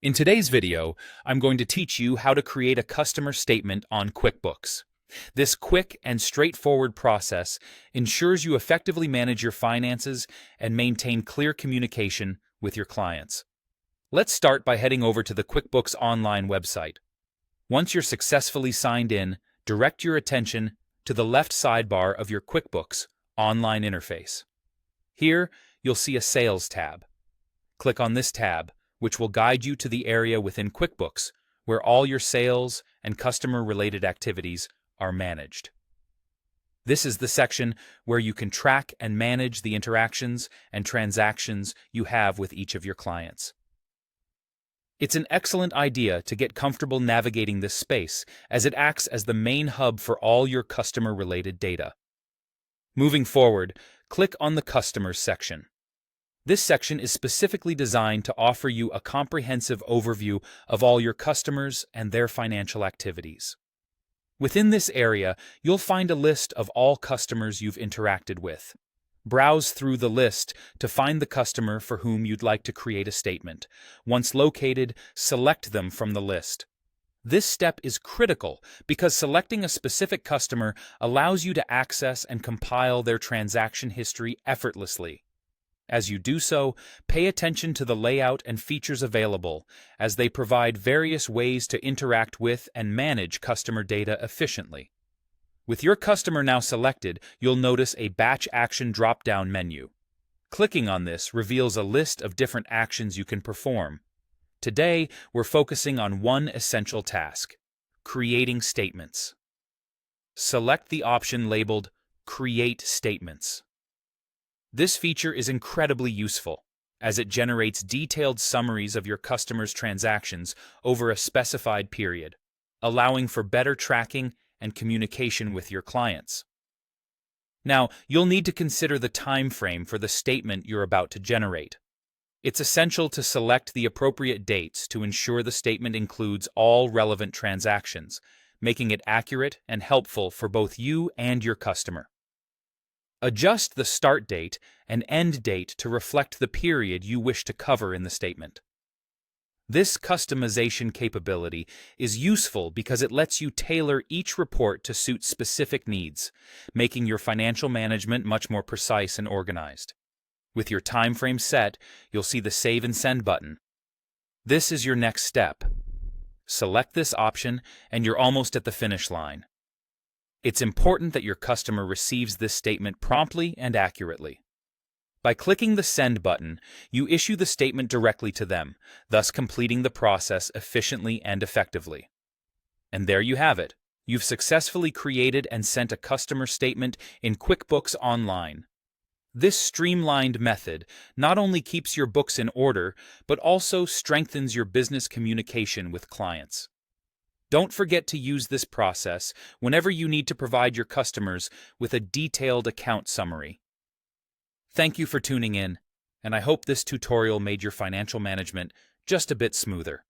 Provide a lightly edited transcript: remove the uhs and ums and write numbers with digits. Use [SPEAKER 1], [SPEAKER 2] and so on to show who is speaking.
[SPEAKER 1] In today's video, I'm going to teach you how to create a customer statement on QuickBooks. This quick and straightforward process ensures you effectively manage your finances and maintain clear communication with your clients. Let's start by heading over to the QuickBooks online website. Once you're successfully signed in, direct your attention to the left sidebar of your QuickBooks online interface. Here, you'll see a Sales tab. Click on this tab, which will guide you to the area within QuickBooks where all your sales and customer-related activities are managed. This is the section where you can track and manage the interactions and transactions you have with each of your clients. It's an excellent idea to get comfortable navigating this space, as it acts as the main hub for all your customer-related data. Moving forward, click on the Customers section. This section is specifically designed to offer you a comprehensive overview of all your customers and their financial activities. Within this area, you'll find a list of all customers you've interacted with. Browse through the list to find the customer for whom you'd like to create a statement. Once located, select them from the list. This step is critical because selecting a specific customer allows you to access and compile their transaction history effortlessly. As you do so, pay attention to the layout and features available, as they provide various ways to interact with and manage customer data efficiently. With your customer now selected, you'll notice a Batch Action drop-down menu. Clicking on this reveals a list of different actions you can perform. Today, we're focusing on one essential task: creating statements. Select the option labeled Create Statements. This feature is incredibly useful, as it generates detailed summaries of your customers' transactions over a specified period, allowing for better tracking and communication with your clients. Now, you'll need to consider the time frame for the statement you're about to generate. It's essential to select the appropriate dates to ensure the statement includes all relevant transactions, making it accurate and helpful for both you and your customer. Adjust the start date and end date to reflect the period you wish to cover in the statement. This customization capability is useful because it lets you tailor each report to suit specific needs, making your financial management much more precise and organized. With your time frame set, you'll see the Save and Send button. This is your next step. Select this option and you're almost at the finish line. It's important that your customer receives this statement promptly and accurately. By clicking the Send button, you issue the statement directly to them, thus completing the process efficiently and effectively. And there you have it. You've successfully created and sent a customer statement in QuickBooks Online. This streamlined method not only keeps your books in order, but also strengthens your business communication with clients. Don't forget to use this process whenever you need to provide your customers with a detailed account summary. Thank you for tuning in, and I hope this tutorial made your financial management just a bit smoother.